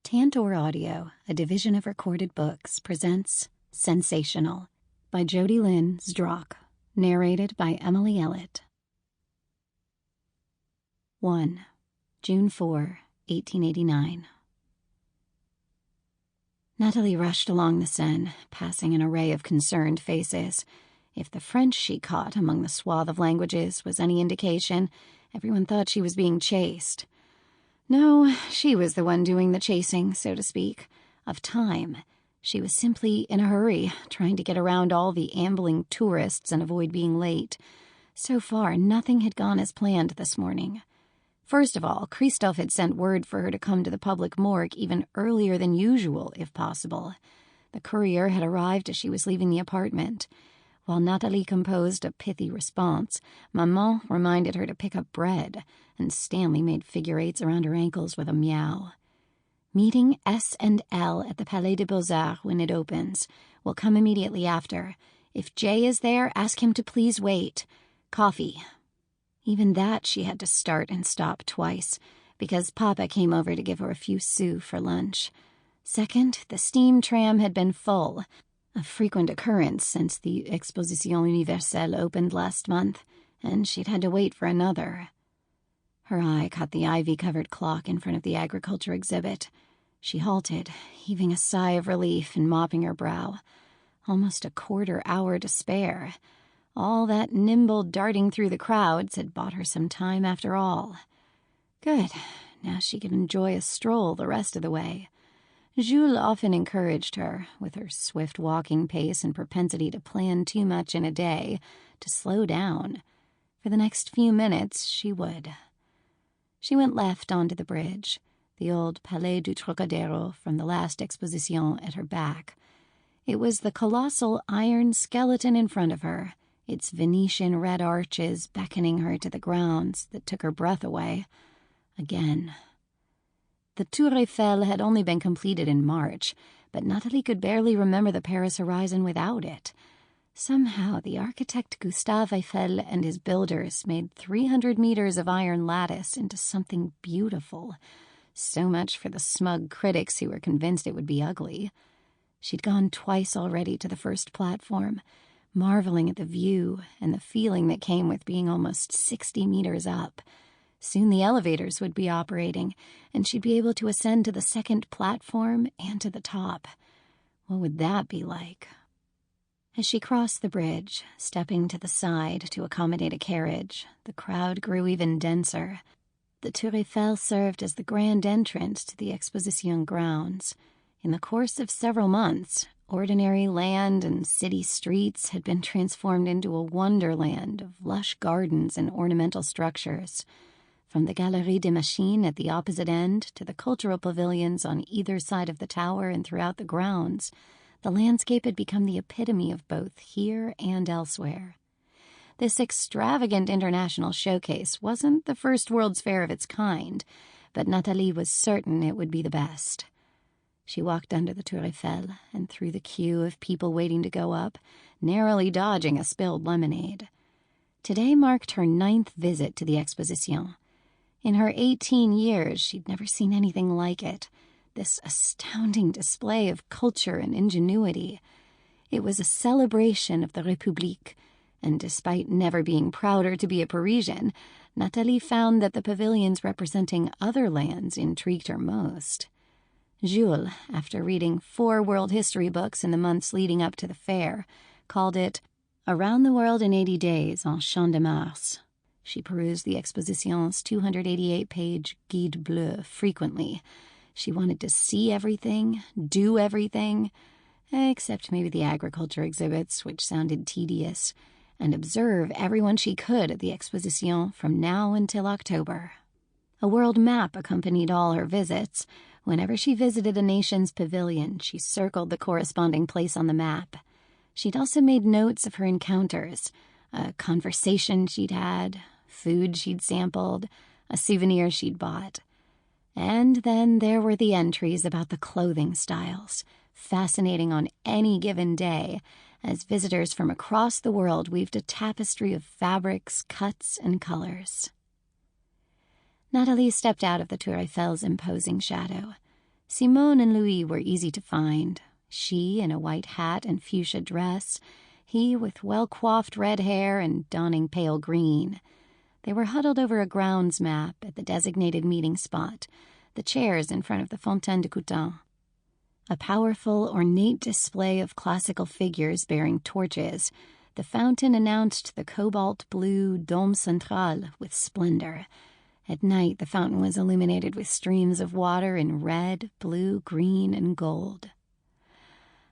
Tantor Audio, a division of Recorded Books, presents Sensational by Jodie Lynn Zdrok, narrated by Emily Ellet. 1. June 4, 1889. Nathalie rushed along the Seine, passing an array of concerned faces. If the French she caught among the swath of languages was any indication, everyone thought she was being chased. No, she was the one doing the chasing, so to speak, of time. She was simply in a hurry, trying to get around all the ambling tourists and avoid being late. So far, nothing had gone as planned this morning. First of all, Christophe had sent word for her to come to the public morgue even earlier than usual, if possible. The courier had arrived as she was leaving the apartment. While Nathalie composed a pithy response, Maman reminded her to pick up bread, and Stanley made figure eights around her ankles with a meow. Meeting S and L at the Palais des Beaux-Arts when it opens. Will come immediately after. If Jay is there, ask him to please wait. Coffee. Even that she had to start and stop twice, because Papa came over to give her a few sous for lunch. Second, the steam tram had been full, a frequent occurrence since the Exposition Universelle opened last month, and she'd had to wait for another. Her eye caught the ivy-covered clock in front of the agriculture exhibit. She halted, heaving a sigh of relief and mopping her brow. Almost a quarter hour to spare. All that nimble darting through the crowds had bought her some time after all. Good. Now she could enjoy a stroll the rest of the way. Jules often encouraged her, with her swift walking pace and propensity to plan too much in a day, to slow down. For the next few minutes, she would. She went left onto the bridge, the old Palais du Trocadero from the last Exposition at her back. It was the colossal iron skeleton in front of her, its Venetian red arches beckoning her to the grounds, that took her breath away. Again. The Tour Eiffel had only been completed in March, but Nathalie could barely remember the Paris horizon without it. Somehow the architect Gustave Eiffel and his builders made 300 meters of iron lattice into something beautiful. So much for the smug critics who were convinced it would be ugly. She'd gone twice already to the first platform, marveling at the view and the feeling that came with being almost 60 meters up. Soon the elevators would be operating, and she'd be able to ascend to the second platform and to the top. What would that be like? As she crossed the bridge, stepping to the side to accommodate a carriage, the crowd grew even denser. The Tour Eiffel served as the grand entrance to the Exposition grounds. In the course of several months, ordinary land and city streets had been transformed into a wonderland of lush gardens and ornamental structures. From the Galerie des Machines at the opposite end to the cultural pavilions on either side of the tower and throughout the grounds, the landscape had become the epitome of both here and elsewhere. This extravagant international showcase wasn't the first World's Fair of its kind, but Nathalie was certain it would be the best. She walked under the Tour Eiffel and through the queue of people waiting to go up, narrowly dodging a spilled lemonade. Today marked her 9th visit to the Exposition. In her 18 years, she'd never seen anything like it, this astounding display of culture and ingenuity. It was a celebration of the République, and despite never being prouder to be a Parisian, Nathalie found that the pavilions representing other lands intrigued her most. Jules, after reading 4 world history books in the months leading up to the fair, called it Around the World in 80 Days en Champ de Mars. She perused the Exposition's 288-page Guide Bleu frequently. She wanted to see everything, do everything, except maybe the agriculture exhibits, which sounded tedious, and observe everyone she could at the Exposition from now until October. A world map accompanied all her visits. Whenever she visited a nation's pavilion, she circled the corresponding place on the map. She'd also made notes of her encounters, a conversation she'd had, food she'd sampled, a souvenir she'd bought. And then there were the entries about the clothing styles, fascinating on any given day, as visitors from across the world weaved a tapestry of fabrics, cuts, and colors. Nathalie stepped out of the Tour Eiffel's imposing shadow. Simone and Louis were easy to find. She in a white hat and fuchsia dress, he with well-coiffed red hair and donning pale green. They were huddled over a grounds map at the designated meeting spot, the chairs in front of the Fontaine de Coutain. A powerful, ornate display of classical figures bearing torches, the fountain announced the cobalt-blue Dôme Central with splendor. At night, the fountain was illuminated with streams of water in red, blue, green, and gold.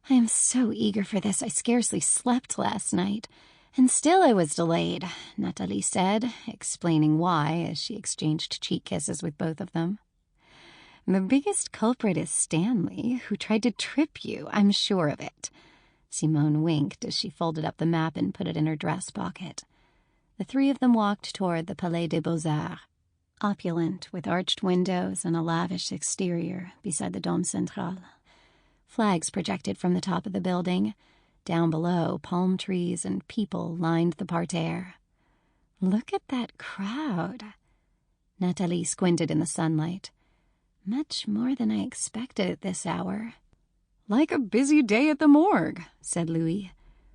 "I am so eager for this, I scarcely slept last night. And still I was delayed," Nathalie said, explaining why as she exchanged cheek kisses with both of them. "The biggest culprit is Stanley, who tried to trip you, I'm sure of it." Simone winked as she folded up the map and put it in her dress pocket. The three of them walked toward the Palais des Beaux-Arts, opulent with arched windows and a lavish exterior beside the Dôme Central. Flags projected from the top of the building. Down below, palm trees and people lined the parterre. "Look at that crowd." Nathalie squinted in the sunlight. "Much more than I expected at this hour." "Like a busy day at the morgue," said Louis.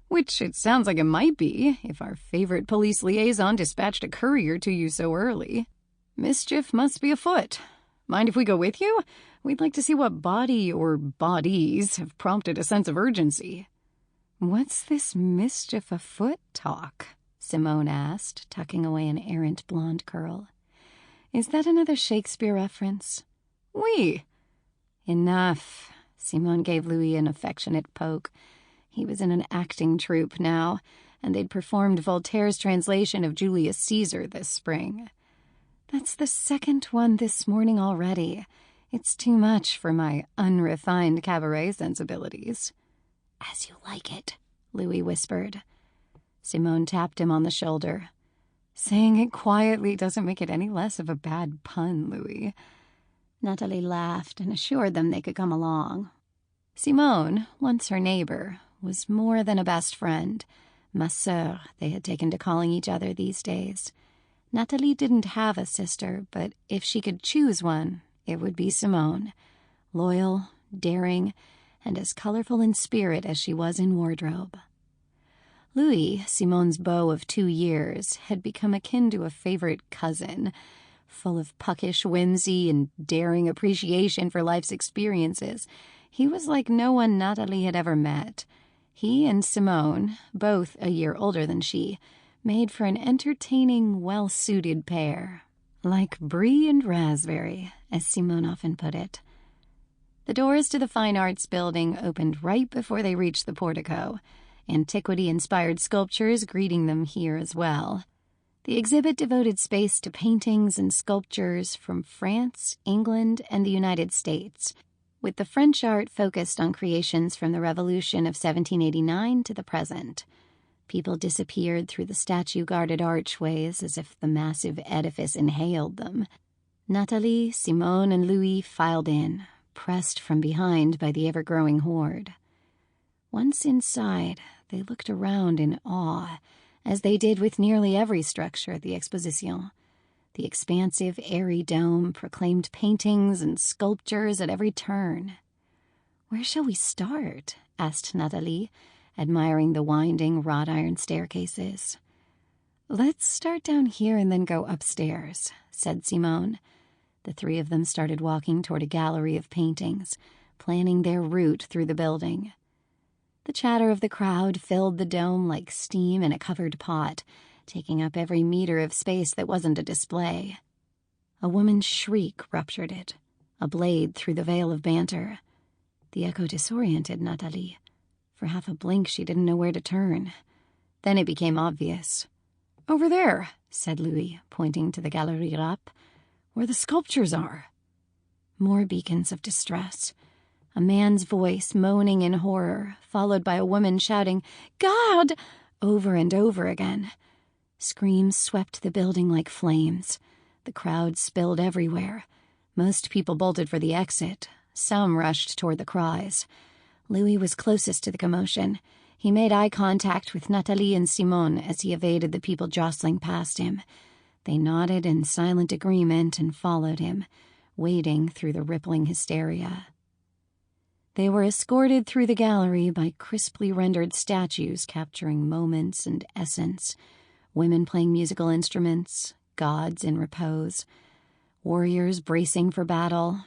"Which it sounds like it might be, if our favorite police liaison dispatched a courier to you so early. Mischief must be afoot. Mind if we go with you? We'd like to see what body or bodies have prompted a sense of urgency." "What's this mischief afoot talk?" Simone asked, tucking away an errant blonde curl. "Is that another Shakespeare reference?" "Oui." "Enough." Simone gave Louis an affectionate poke. He was in an acting troupe now, and they'd performed Voltaire's translation of Julius Caesar this spring. "That's the second one this morning already. It's too much for my unrefined cabaret sensibilities." "As you like it," Louis whispered. Simone tapped him on the shoulder. "Saying it quietly doesn't make it any less of a bad pun, Louis." Nathalie laughed and assured them they could come along. Simone, once her neighbor, was more than a best friend. Ma sœur, they had taken to calling each other these days. Nathalie didn't have a sister, but if she could choose one, it would be Simone. Loyal, daring, and as colorful in spirit as she was in wardrobe. Louis, Simone's beau of 2 years, had become akin to a favorite cousin, full of puckish whimsy and daring appreciation for life's experiences. He was like no one Nathalie had ever met. He and Simone, both a year older than she, made for an entertaining, well-suited pair. Like brie and raspberry, as Simone often put it. The doors to the Fine Arts building opened right before they reached the portico, antiquity-inspired sculptures greeting them here as well. The exhibit devoted space to paintings and sculptures from France, England, and the United States, with the French art focused on creations from the Revolution of 1789 to the present. People disappeared through the statue-guarded archways as if the massive edifice inhaled them. Nathalie, Simone, and Louis filed in, pressed from behind by the ever-growing horde. Once inside, they looked around in awe, as they did with nearly every structure at the Exposition. The expansive, airy dome proclaimed paintings and sculptures at every turn. "Where shall we start?" asked Nathalie, admiring the winding wrought-iron staircases. "Let's start down here and then go upstairs," said Simone. The three of them started walking toward a gallery of paintings, planning their route through the building. The chatter of the crowd filled the dome like steam in a covered pot, taking up every meter of space that wasn't a display. A woman's shriek ruptured it, a blade through the veil of banter. The echo disoriented Nathalie. For half a blink, she didn't know where to turn. Then it became obvious. "Over there," said Louis, pointing to the Galerie Rapp, "where the sculptures are." More beacons of distress. A man's voice moaning in horror, followed by a woman shouting, "God!" over and over again. Screams swept the building like flames. The crowd spilled everywhere. Most people bolted for the exit. Some rushed toward the cries. Louis was closest to the commotion. He made eye contact with Nathalie and Simone as he evaded the people jostling past him. They nodded in silent agreement and followed him, wading through the rippling hysteria. They were escorted through the gallery by crisply rendered statues capturing moments and essence, women playing musical instruments, gods in repose, warriors bracing for battle,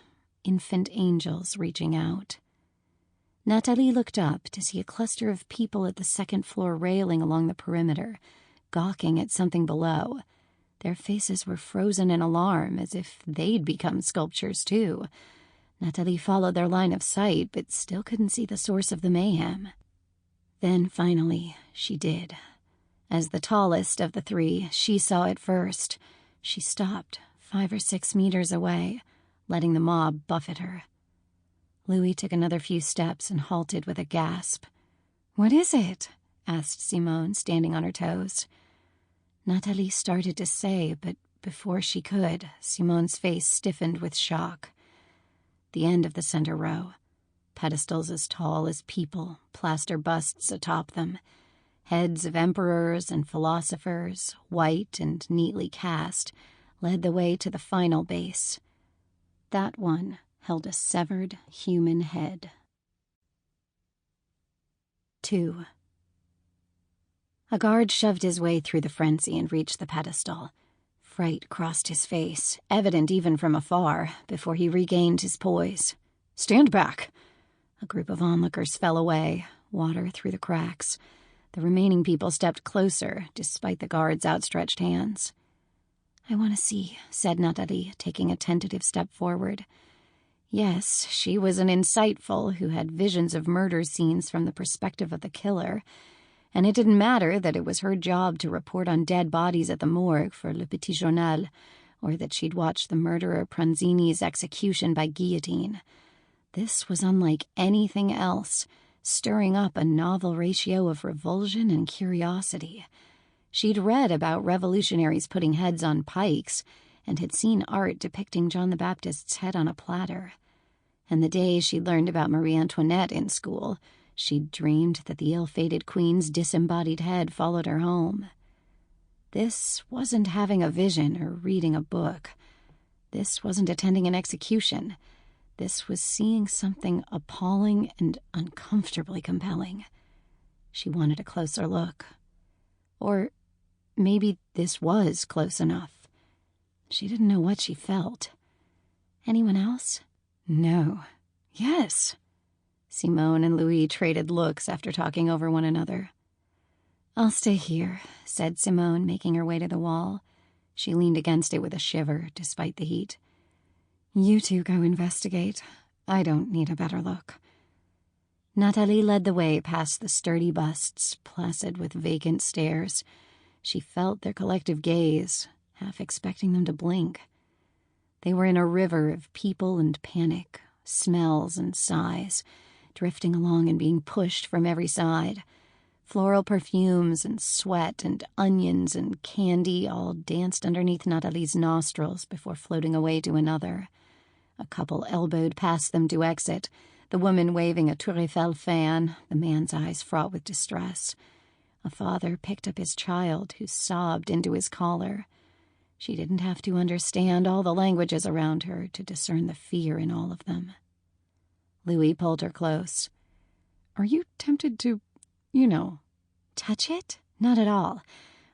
infant angels reaching out. Nathalie looked up to see a cluster of people at the second-floor railing along the perimeter, gawking at something below. Their faces were frozen in alarm, as if they'd become sculptures, too. Nathalie followed their line of sight, but still couldn't see the source of the mayhem. Then, finally, she did. As the tallest of the three, she saw it first. She stopped, 5 or 6 meters away, letting the mob buffet her. Louis took another few steps and halted with a gasp. "What is it?" asked Simone, standing on her toes. Nathalie started to say, but before she could, Simone's face stiffened with shock. The end of the center row, pedestals as tall as people, plaster busts atop them, heads of emperors and philosophers, white and neatly cast, led the way to the final base. That one held a severed human head. 2. A guard shoved his way through the frenzy and reached the pedestal. Fright crossed his face, evident even from afar, before he regained his poise. "Stand back!" A group of onlookers fell away, water through the cracks. The remaining people stepped closer, despite the guard's outstretched hands. "I want to see," said Nathalie, taking a tentative step forward. Yes, she was an insightful who had visions of murder scenes from the perspective of the killer, and it didn't matter that it was her job to report on dead bodies at the morgue for Le Petit Journal, or that she'd watched the murderer Pranzini's execution by guillotine. This was unlike anything else, stirring up a novel ratio of revulsion and curiosity. She'd read about revolutionaries putting heads on pikes, and had seen art depicting John the Baptist's head on a platter. And the day she'd learned about Marie Antoinette in school, she'd dreamed that the ill-fated queen's disembodied head followed her home. This wasn't having a vision or reading a book. This wasn't attending an execution. This was seeing something appalling and uncomfortably compelling. She wanted a closer look. Or maybe this was close enough. She didn't know what she felt. Anyone else? No. Yes. Simone and Louis traded looks after talking over one another. "I'll stay here," said Simone, making her way to the wall. She leaned against it with a shiver, despite the heat. "You two go investigate. I don't need a better look." Nathalie led the way past the sturdy busts, placid with vacant stares. She felt their collective gaze, half expecting them to blink. They were in a river of people and panic, smells and sighs, drifting along and being pushed from every side. Floral perfumes and sweat and onions and candy all danced underneath Nathalie's nostrils before floating away to another. A couple elbowed past them to exit, the woman waving a Tour Eiffel fan, the man's eyes fraught with distress. A father picked up his child, who sobbed into his collar. She didn't have to understand all the languages around her to discern the fear in all of them. Louis pulled her close. "Are you tempted to, touch it?" "Not at all.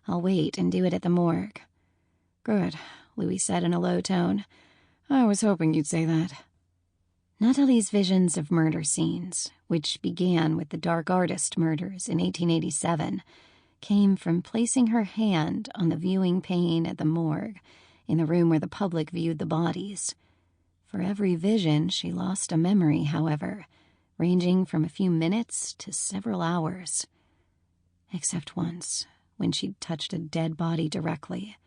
I'll wait and do it at the morgue." "Good," Louis said in a low tone. "I was hoping you'd say that." Nathalie's visions of murder scenes, which began with the Dark Artist murders in 1887, came from placing her hand on the viewing pane at the morgue, in the room where the public viewed the bodies. For every vision, she lost a memory, however, ranging from a few minutes to several hours. Except once, when she'd touched a dead body directly.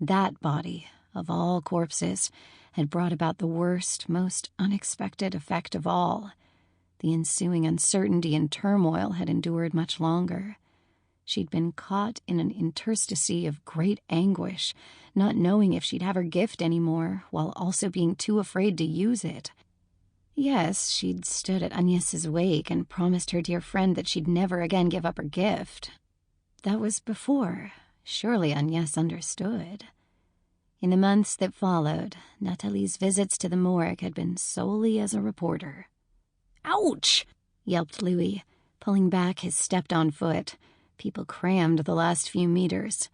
That body, of all corpses, had brought about the worst, most unexpected effect of all. The ensuing uncertainty and turmoil had endured much longer. She'd been caught in an interstice of great anguish, not knowing if she'd have her gift anymore, while also being too afraid to use it. Yes, she'd stood at Agnès' wake and promised her dear friend that she'd never again give up her gift. That was before. Surely Agnès understood. In the months that followed, Nathalie's visits to the morgue had been solely as a reporter. "Ouch!" yelped Louis, pulling back his stepped-on foot. People crammed the last few meters.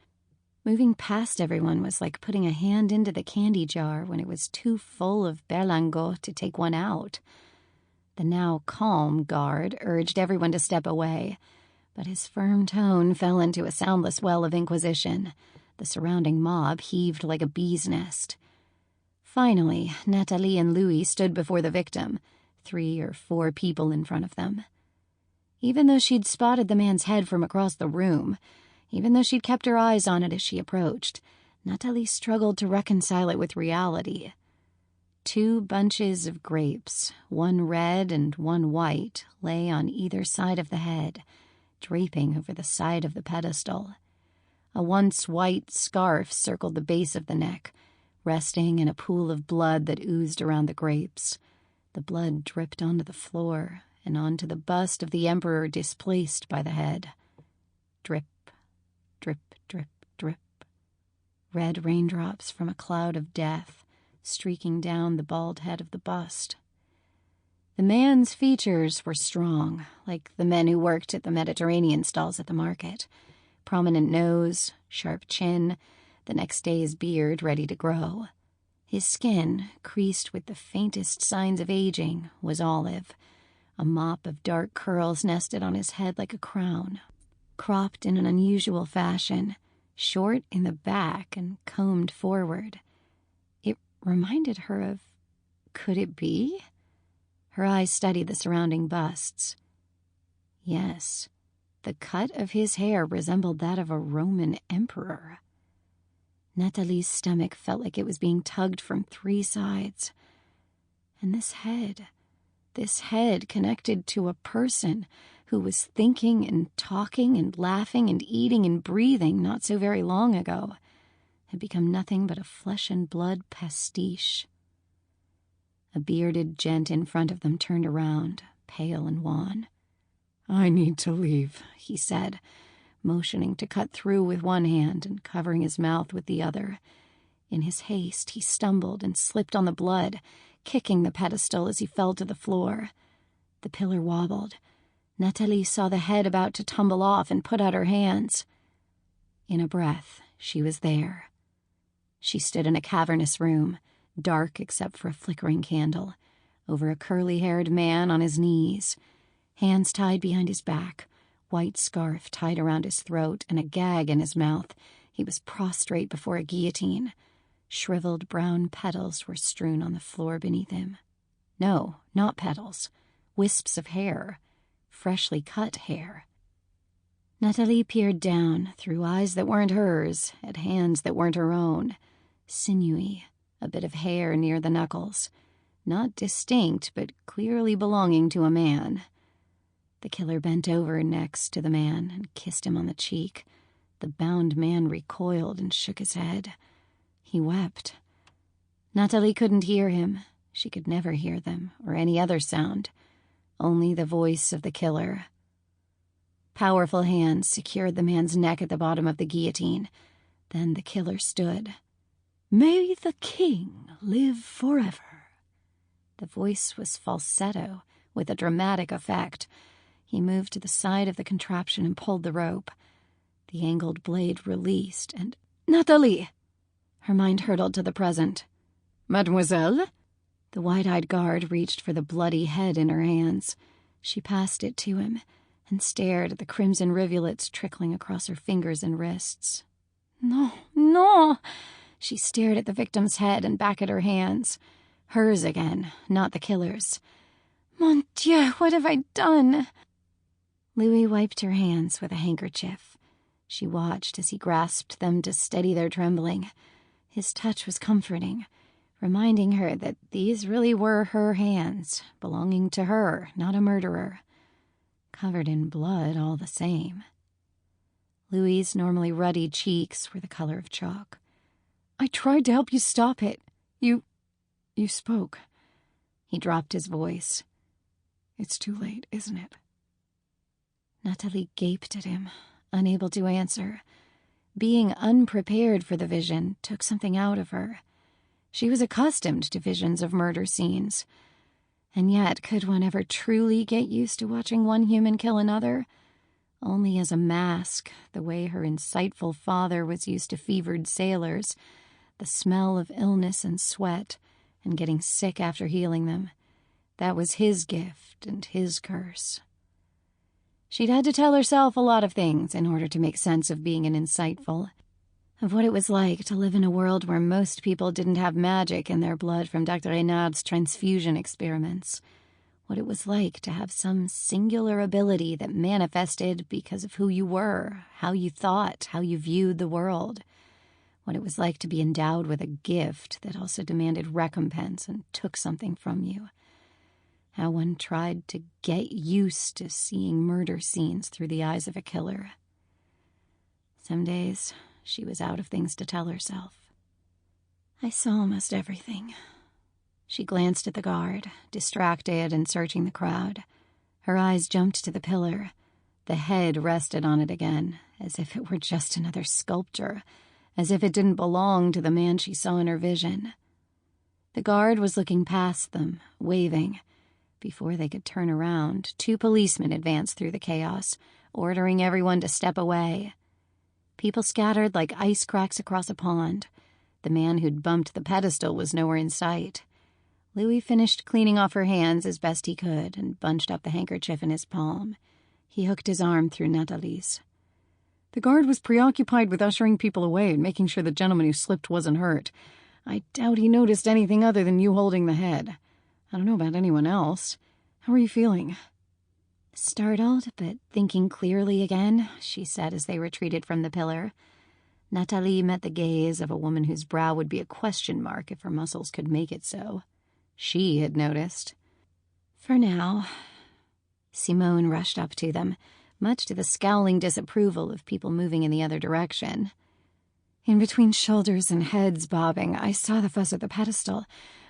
Moving past everyone was like putting a hand into the candy jar when it was too full of berlingot to take one out. The now calm guard urged everyone to step away, but his firm tone fell into a soundless well of inquisition. The surrounding mob heaved like a bee's nest. Finally, Nathalie and Louis stood before the victim, 3 or 4 people in front of them. Even though she'd spotted the man's head from across the room, even though she'd kept her eyes on it as she approached, Nathalie struggled to reconcile it with reality. 2 bunches of grapes, one red and one white, lay on either side of the head, draping over the side of the pedestal. A once white scarf circled the base of the neck, resting in a pool of blood that oozed around the grapes. The blood dripped onto the floor and onto the bust of the emperor displaced by the head. Drip, drip, drip, drip. Red raindrops from a cloud of death streaking down the bald head of the bust. The man's features were strong, like the men who worked at the Mediterranean stalls at the market. Prominent nose, sharp chin, the next day's beard ready to grow. His skin, creased with the faintest signs of aging, was olive. A mop of dark curls nested on his head like a crown, cropped in an unusual fashion, short in the back and combed forward. It reminded her of... could it be? Her eyes studied the surrounding busts. Yes, the cut of his hair resembled that of a Roman emperor. Nathalie's stomach felt like it was being tugged from 3 sides. And this head connected to a person who was thinking and talking and laughing and eating and breathing not so very long ago, had become nothing but a flesh and blood pastiche. A bearded gent in front of them turned around, pale and wan. "I need to leave," he said, motioning to cut through with one hand and covering his mouth with the other. In his haste, he stumbled and slipped on the blood, kicking the pedestal as he fell to the floor. The pillar wobbled. Nathalie saw the head about to tumble off and put out her hands. In a breath, she was there. She stood in a cavernous room, dark except for a flickering candle, over a curly-haired man on his knees, hands tied behind his back, white scarf tied around his throat and a gag in his mouth. He was prostrate before a guillotine. Shriveled brown petals were strewn on the floor beneath him. No, not petals. Wisps of hair. Freshly cut hair. Nathalie peered down, through eyes that weren't hers, at hands that weren't her own. Sinewy, a bit of hair near the knuckles. Not distinct, but clearly belonging to a man. The killer bent over next to the man and kissed him on the cheek. The bound man recoiled and shook his head. He wept. Nathalie couldn't hear him. She could never hear them, or any other sound. Only the voice of the killer. Powerful hands secured the man's neck at the bottom of the guillotine. Then the killer stood. "May the king live forever." The voice was falsetto, with a dramatic effect. He moved to the side of the contraption and pulled the rope. The angled blade released, and... "Nathalie!" Her mind hurtled to the present. "Mademoiselle?" The wide-eyed guard reached for the bloody head in her hands. She passed it to him and stared at the crimson rivulets trickling across her fingers and wrists. "No, no!" She stared at the victim's head and back at her hands. Hers again, not the killer's. "Mon Dieu, what have I done?" Louis wiped her hands with a handkerchief. She watched as he grasped them to steady their trembling. His touch was comforting, reminding her that these really were her hands, belonging to her, not a murderer. Covered in blood all the same. Louis' normally ruddy cheeks were the color of chalk. "I tried to help you stop it. You spoke." He dropped his voice. "It's too late, isn't it?" Nathalie gaped at him, unable to answer. Being unprepared for the vision took something out of her. She was accustomed to visions of murder scenes. And yet, could one ever truly get used to watching one human kill another? Only as a mask, the way her insightful father was used to fevered sailors, the smell of illness and sweat, and getting sick after healing them. That was his gift and his curse. She'd had to tell herself a lot of things in order to make sense of being an insightful, of what it was like to live in a world where most people didn't have magic in their blood from Dr. Reynard's transfusion experiments, what it was like to have some singular ability that manifested because of who you were, how you thought, how you viewed the world, what it was like to be endowed with a gift that also demanded recompense and took something from you, how one tried to get used to seeing murder scenes through the eyes of a killer. Some days, she was out of things to tell herself. I saw almost everything. She glanced at the guard, distracted and searching the crowd. Her eyes jumped to the pillar. The head rested on it again, as if it were just another sculpture, as if it didn't belong to the man she saw in her vision. The guard was looking past them, waving. Before they could turn around, 2 policemen advanced through the chaos, ordering everyone to step away. People scattered like ice cracks across a pond. The man who'd bumped the pedestal was nowhere in sight. Louis finished cleaning off her hands as best he could and bunched up the handkerchief in his palm. He hooked his arm through Nathalie's. The guard was preoccupied with ushering people away and making sure the gentleman who slipped wasn't hurt. I doubt he noticed anything other than you holding the head. I don't know about anyone else. How are you feeling? Startled, but thinking clearly again, she said as they retreated from the pillar. Nathalie met the gaze of a woman whose brow would be a question mark if her muscles could make it so. She had noticed. For now. Simone rushed up to them, much to the scowling disapproval of people moving in the other direction. In between shoulders and heads bobbing, I saw the fuzz at the pedestal.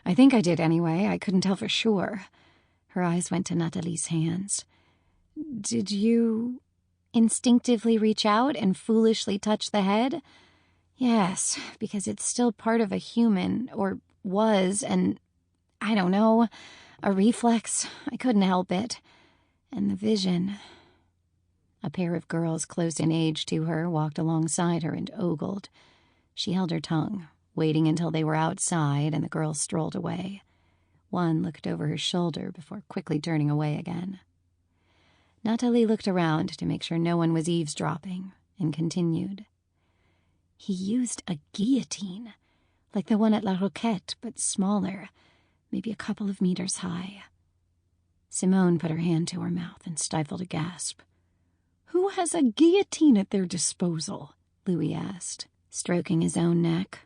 I think I did anyway. I couldn't tell for sure. Her eyes went to Nathalie's hands. Did you instinctively reach out and foolishly touch the head? Yes, because it's still part of a human, or was, and I don't know, a reflex. I couldn't help it. And the vision. A pair of girls close in age to her walked alongside her and ogled. She held her tongue, waiting until they were outside and the girls strolled away. One looked over her shoulder before quickly turning away again. Nathalie looked around to make sure no one was eavesdropping and continued. He used a guillotine, like the one at La Roquette, but smaller, maybe a couple of meters high. Simone put her hand to her mouth and stifled a gasp. Who has a guillotine at their disposal? Louis asked, stroking his own neck.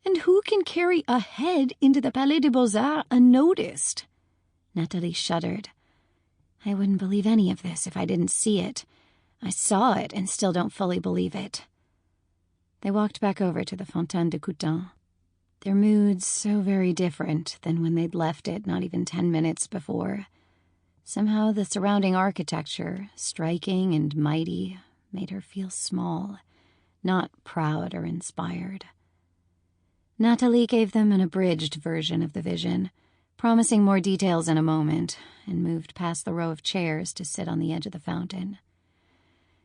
And who can carry a head into the Palais des Beaux-Arts unnoticed? Nathalie shuddered. I wouldn't believe any of this if I didn't see it. I saw it and still don't fully believe it. They walked back over to the Fontaine de Coutances. Their moods so very different than when they'd left it not even 10 minutes before. Somehow the surrounding architecture, striking and mighty, made her feel small, not proud or inspired. Nathalie gave them an abridged version of the vision, promising more details in a moment, and moved past the row of chairs to sit on the edge of the fountain.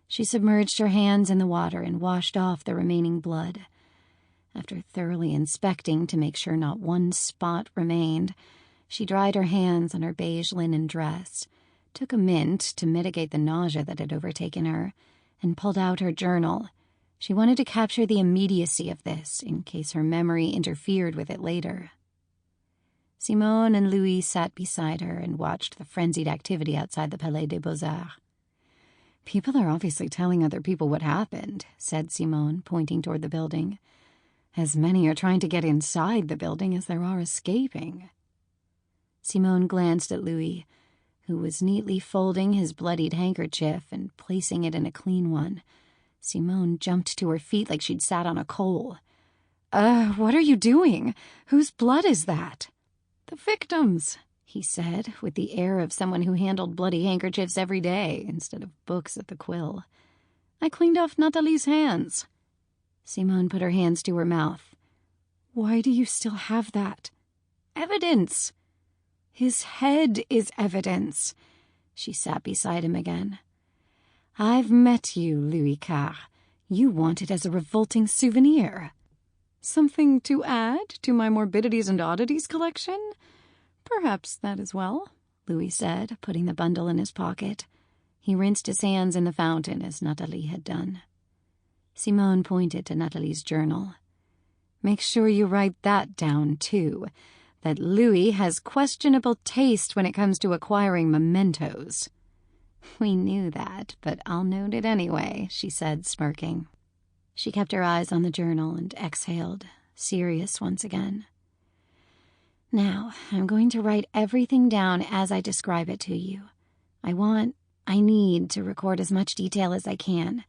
She submerged her hands in the water and washed off the remaining blood. After thoroughly inspecting to make sure not one spot remained, she dried her hands on her beige linen dress, took a mint to mitigate the nausea that had overtaken her, and pulled out her journal. She wanted to capture the immediacy of this in case her memory interfered with it later. Simone and Louis sat beside her and watched the frenzied activity outside the Palais des Beaux-Arts. People are obviously telling other people what happened, said Simone, pointing toward the building. As many are trying to get inside the building as there are escaping. Simone glanced at Louis, who was neatly folding his bloodied handkerchief and placing it in a clean one. Simone jumped to her feet like she'd sat on a coal. What are you doing? Whose blood is that? The victims, he said, with the air of someone who handled bloody handkerchiefs every day instead of books at the quill. I cleaned off Nathalie's hands. Simone put her hands to her mouth. Why do you still have that? Evidence. His head is evidence. She sat beside him again. I've met you, Louis Carr. You want it as a revolting souvenir. Something to add to my morbidities and oddities collection? Perhaps that as well, Louis said, putting the bundle in his pocket. He rinsed his hands in the fountain as Nathalie had done. Simone pointed to Nathalie's journal. Make sure you write that down, too, that Louis has questionable taste when it comes to acquiring mementos. We knew that, but I'll note it anyway, she said, smirking. She kept her eyes on the journal and exhaled, serious once again. Now, I'm going to write everything down as I describe it to you. I need to record as much detail as I can.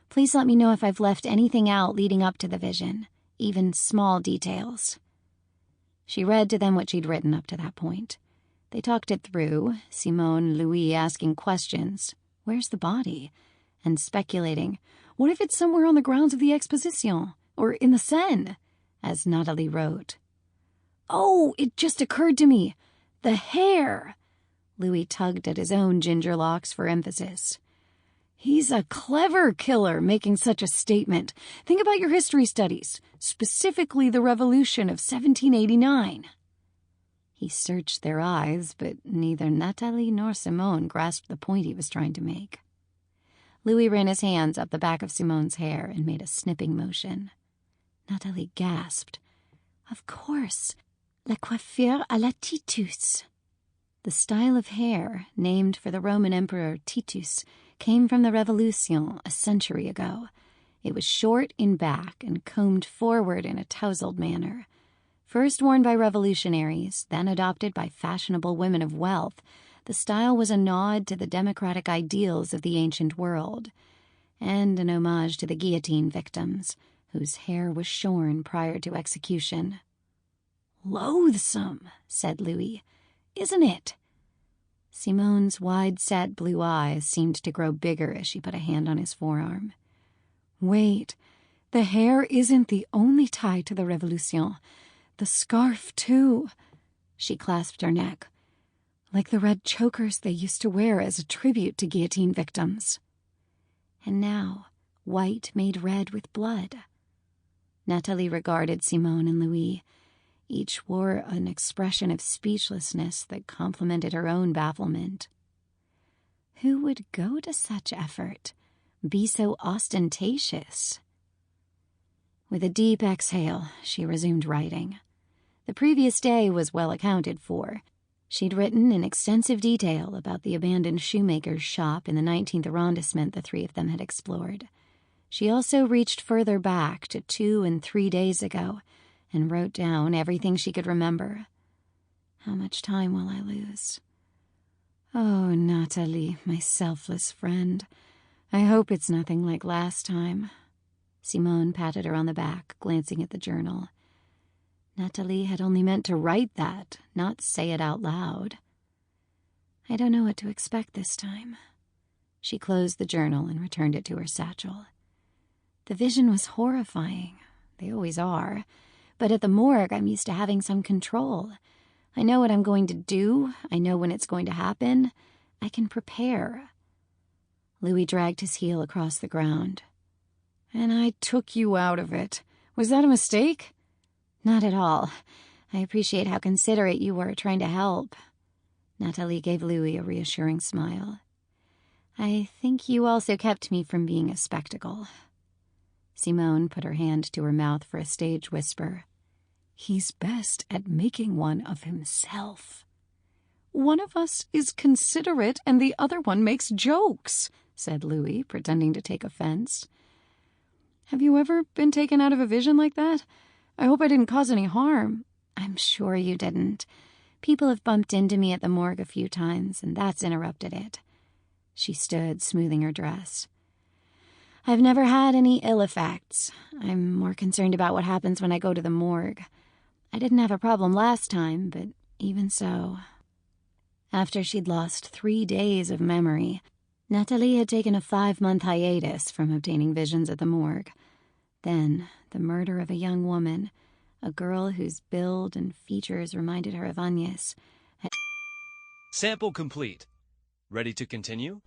Please let me know if I've left anything out leading up to the vision, even small details. She read to them what she'd written up to that point. They talked it through, Simone and Louis asking questions. Where's the body? And speculating, what if it's somewhere on the grounds of the Exposition, or in the Seine? As Nathalie wrote. Oh, it just occurred to me. The hair! Louis tugged at his own ginger locks for emphasis. He's a clever killer making such a statement. Think about your history studies, specifically the Revolution of 1789. He searched their eyes, but neither Nathalie nor Simone grasped the point he was trying to make. Louis ran his hands up the back of Simone's hair and made a snipping motion. Nathalie gasped. Of course, la coiffure à la Titus. The style of hair, named for the Roman Emperor Titus, came from the Revolution a century ago. It was short in back and combed forward in a tousled manner. First worn by revolutionaries, then adopted by fashionable women of wealth, the style was a nod to the democratic ideals of the ancient world, and an homage to the guillotine victims, whose hair was shorn prior to execution. Loathsome, said Louis. Isn't it? Simone's wide-set blue eyes seemed to grow bigger as she put a hand on his forearm. Wait, the hair isn't the only tie to the Revolution. The scarf, too. She clasped her neck. Like the red chokers they used to wear as a tribute to guillotine victims. And now, white made red with blood. Nathalie regarded Simone and Louis. Each wore an expression of speechlessness that complemented her own bafflement. Who would go to such effort? Be so ostentatious? With a deep exhale, she resumed writing. The previous day was well accounted for. She'd written in extensive detail about the abandoned shoemaker's shop in the 19th arrondissement the three of them had explored. She also reached further back to 2 and 3 days ago, and wrote down everything she could remember. How much time will I lose? Oh, Nathalie, my selfless friend. I hope it's nothing like last time. Simone patted her on the back, glancing at the journal. Nathalie had only meant to write that, not say it out loud. I don't know what to expect this time. She closed the journal and returned it to her satchel. The vision was horrifying. They always are. But at the morgue, I'm used to having some control. I know what I'm going to do. I know when it's going to happen. I can prepare. Louis dragged his heel across the ground. And I took you out of it. Was that a mistake? Not at all. I appreciate how considerate you were trying to help. Nathalie gave Louis a reassuring smile. I think you also kept me from being a spectacle. Simone put her hand to her mouth for a stage whisper. He's best at making one of himself. One of us is considerate and the other one makes jokes, said Louis, pretending to take offense. Have you ever been taken out of a vision like that? I hope I didn't cause any harm. I'm sure you didn't. People have bumped into me at the morgue a few times, and that's interrupted it. She stood, smoothing her dress. I've never had any ill effects. I'm more concerned about what happens when I go to the morgue. I didn't have a problem last time, but even so. After she'd lost 3 days of memory, Nathalie had taken a 5-month hiatus from obtaining visions at the morgue. Then, the murder of a young woman, a girl whose build and features reminded her of Agnes. Sample complete. Ready to continue?